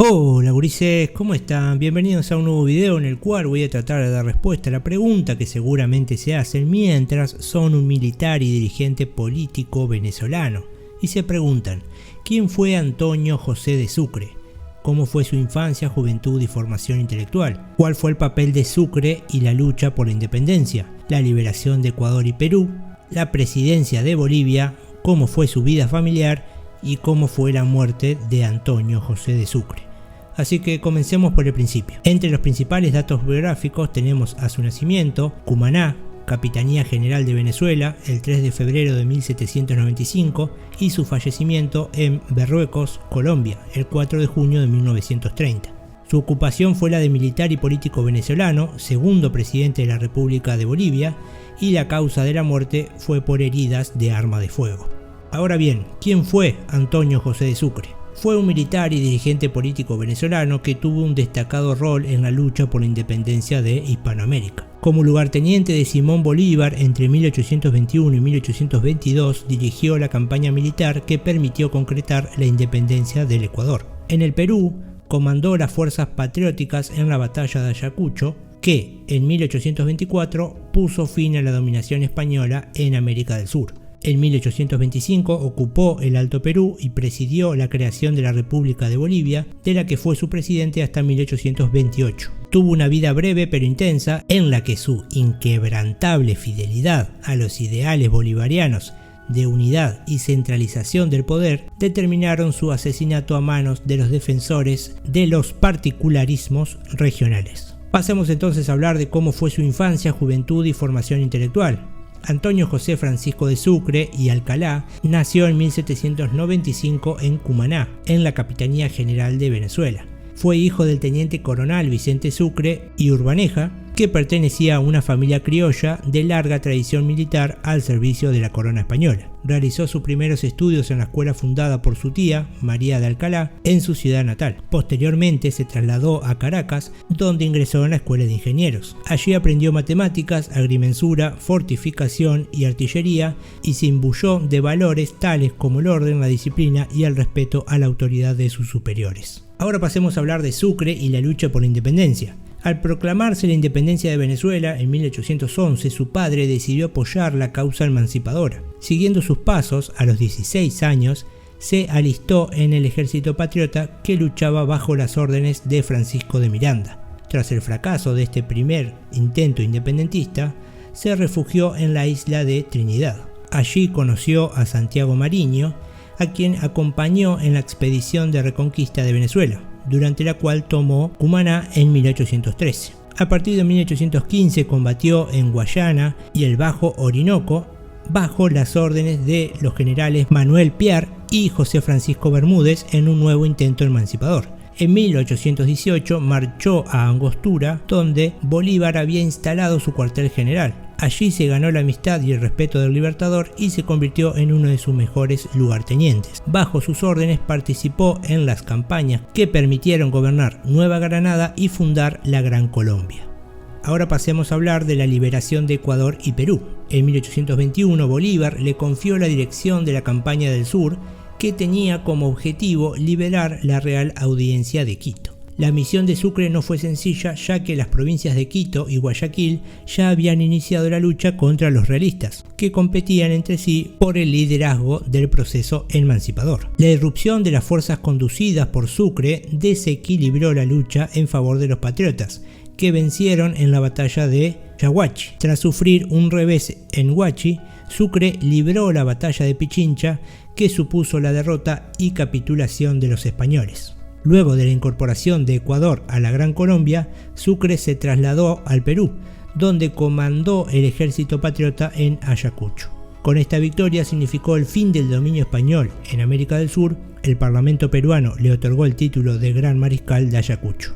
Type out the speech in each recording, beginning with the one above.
Hola gurises, ¿cómo están? Bienvenidos a un nuevo video en el cual voy a tratar de dar respuesta a la pregunta que seguramente se hacen mientras son un militar y dirigente político venezolano y se preguntan: ¿quién fue Antonio José de Sucre? ¿Cómo fue su infancia, juventud y formación intelectual? ¿Cuál fue el papel de Sucre y la lucha por la independencia, la liberación de Ecuador y Perú, la presidencia de Bolivia? ¿Cómo fue su vida familiar y cómo fue la muerte de Antonio José de Sucre? Así que comencemos por el principio. Entre los principales datos biográficos tenemos a su nacimiento, Cumaná, Capitanía General de Venezuela, el 3 de febrero de 1795, y su fallecimiento en Berruecos, Colombia, el 4 de junio de 1930. Su ocupación fue la de militar y político venezolano, segundo presidente de la República de Bolivia, y la causa de la muerte fue por heridas de arma de fuego. Ahora bien, ¿quién fue Antonio José de Sucre? Fue un militar y dirigente político venezolano que tuvo un destacado rol en la lucha por la independencia de Hispanoamérica. Como lugarteniente de Simón Bolívar entre 1821 y 1822 dirigió la campaña militar que permitió concretar la independencia del Ecuador. En el Perú comandó las fuerzas patrióticas en la batalla de Ayacucho, que en 1824 puso fin a la dominación española en América del Sur. En 1825 ocupó el Alto Perú y presidió la creación de la República de Bolivia, de la que fue su presidente hasta 1828. Tuvo una vida breve pero intensa, en la que su inquebrantable fidelidad a los ideales bolivarianos de unidad y centralización del poder determinaron su asesinato a manos de los defensores de los particularismos regionales. Pasemos entonces a hablar de cómo fue su infancia, juventud y formación intelectual. Antonio José Francisco de Sucre y Alcalá nació en 1795 en Cumaná, en la Capitanía General de Venezuela. Fue hijo del teniente coronel Vicente Sucre y Urbaneja, que pertenecía a una familia criolla de larga tradición militar al servicio de la corona española. Realizó sus primeros estudios en la escuela fundada por su tía, María de Alcalá, en su ciudad natal. Posteriormente se trasladó a Caracas, donde ingresó en la escuela de ingenieros. Allí aprendió matemáticas, agrimensura, fortificación y artillería y se imbuyó de valores tales como el orden, la disciplina y el respeto a la autoridad de sus superiores. Ahora pasemos a hablar de Sucre y la lucha por la independencia. Al proclamarse la independencia de Venezuela en 1811, su padre decidió apoyar la causa emancipadora. Siguiendo sus pasos, a los 16 años, se alistó en el ejército patriota que luchaba bajo las órdenes de Francisco de Miranda. Tras el fracaso de este primer intento independentista, se refugió en la isla de Trinidad. Allí conoció a Santiago Mariño, a quien acompañó en la expedición de reconquista de Venezuela, durante la cual tomó Cumaná en 1813. A partir de 1815 combatió en Guayana y el Bajo Orinoco bajo las órdenes de los generales Manuel Piar y José Francisco Bermúdez en un nuevo intento emancipador. En 1818 marchó a Angostura, donde Bolívar había instalado su cuartel general. Allí se ganó la amistad y el respeto del Libertador y se convirtió en uno de sus mejores lugartenientes. Bajo sus órdenes participó en las campañas que permitieron gobernar Nueva Granada y fundar la Gran Colombia. Ahora pasemos a hablar de la liberación de Ecuador y Perú. En 1821 Bolívar le confió la dirección de la campaña del sur, que tenía como objetivo liberar la Real Audiencia de Quito. La misión de Sucre no fue sencilla, ya que las provincias de Quito y Guayaquil ya habían iniciado la lucha contra los realistas, que competían entre sí por el liderazgo del proceso emancipador. La irrupción de las fuerzas conducidas por Sucre desequilibró la lucha en favor de los patriotas, que vencieron en la batalla de Yaguachi. Tras sufrir un revés en Huachi, Sucre libró la batalla de Pichincha, que supuso la derrota y capitulación de los españoles. Luego de la incorporación de Ecuador a la Gran Colombia, Sucre se trasladó al Perú, donde comandó el ejército patriota en Ayacucho. Con esta victoria significó el fin del dominio español en América del Sur. El Parlamento peruano le otorgó el título de Gran Mariscal de Ayacucho.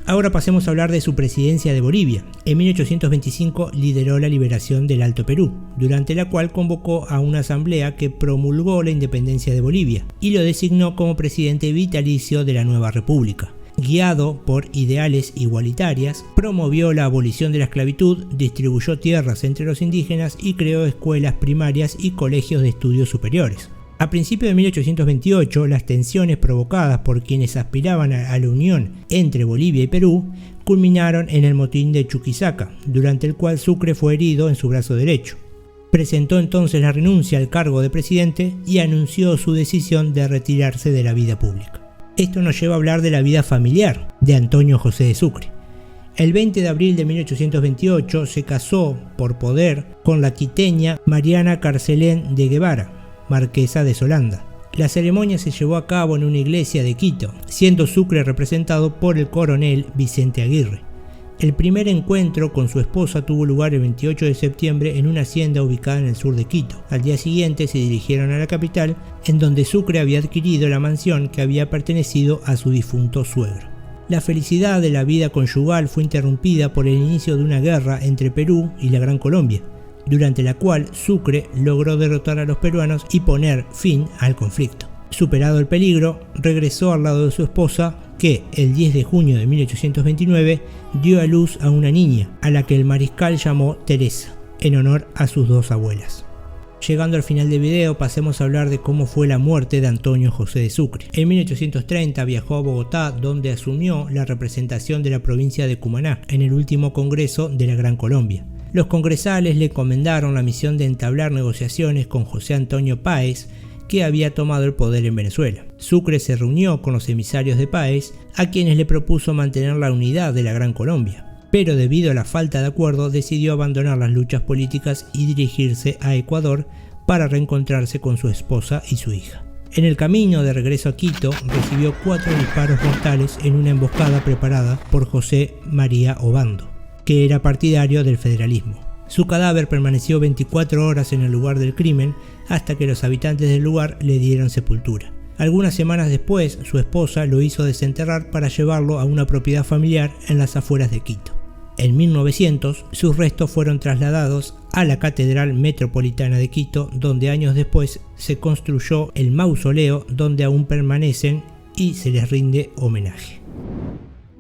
Ahora pasemos a hablar de su presidencia de Bolivia. En 1825 lideró la liberación del Alto Perú, durante la cual convocó a una asamblea que promulgó la independencia de Bolivia y lo designó como presidente vitalicio de la nueva república. Guiado por ideales igualitarias, promovió la abolición de la esclavitud, distribuyó tierras entre los indígenas y creó escuelas primarias y colegios de estudios superiores. A principios de 1828, las tensiones provocadas por quienes aspiraban a la unión entre Bolivia y Perú culminaron en el motín de Chuquisaca, durante el cual Sucre fue herido en su brazo derecho. Presentó entonces la renuncia al cargo de presidente y anunció su decisión de retirarse de la vida pública. Esto nos lleva a hablar de la vida familiar de Antonio José de Sucre. El 20 de abril de 1828 se casó por poder con la quiteña Mariana Carcelén de Guevara, marquesa de Solanda. La ceremonia se llevó a cabo en una iglesia de Quito, siendo Sucre representado por el coronel Vicente Aguirre. El primer encuentro con su esposa tuvo lugar el 28 de septiembre en una hacienda ubicada en el sur de Quito. Al día siguiente se dirigieron a la capital, en donde Sucre había adquirido la mansión que había pertenecido a su difunto suegro. La felicidad de la vida conyugal fue interrumpida por el inicio de una guerra entre Perú y la Gran Colombia, durante la cual Sucre logró derrotar a los peruanos y poner fin al conflicto. Superado el peligro, regresó al lado de su esposa, que el 10 de junio de 1829 dio a luz a una niña, a la que el mariscal llamó Teresa, en honor a sus dos abuelas. Llegando al final del video, pasemos a hablar de cómo fue la muerte de Antonio José de Sucre. En 1830 viajó a Bogotá, donde asumió la representación de la provincia de Cumaná, en el último congreso de la Gran Colombia. Los congresales le encomendaron la misión de entablar negociaciones con José Antonio Páez, que había tomado el poder en Venezuela. Sucre se reunió con los emisarios de Páez, a quienes le propuso mantener la unidad de la Gran Colombia, pero debido a la falta de acuerdo decidió abandonar las luchas políticas y dirigirse a Ecuador para reencontrarse con su esposa y su hija. En el camino de regreso a Quito recibió 4 disparos mortales en una emboscada preparada por José María Obando, que era partidario del federalismo. Su cadáver permaneció 24 horas en el lugar del crimen hasta que los habitantes del lugar le dieron sepultura. Algunas semanas después, su esposa lo hizo desenterrar para llevarlo a una propiedad familiar en las afueras de Quito. En 1900, sus restos fueron trasladados a la Catedral Metropolitana de Quito, donde años después se construyó el mausoleo donde aún permanecen y se les rinde homenaje.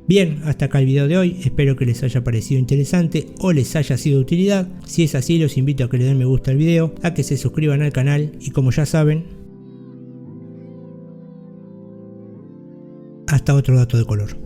Bien, hasta acá el video de hoy, espero que les haya parecido interesante o les haya sido de utilidad. Si es así, los invito a que le den me gusta al video, a que se suscriban al canal y, como ya saben, hasta otro dato de color.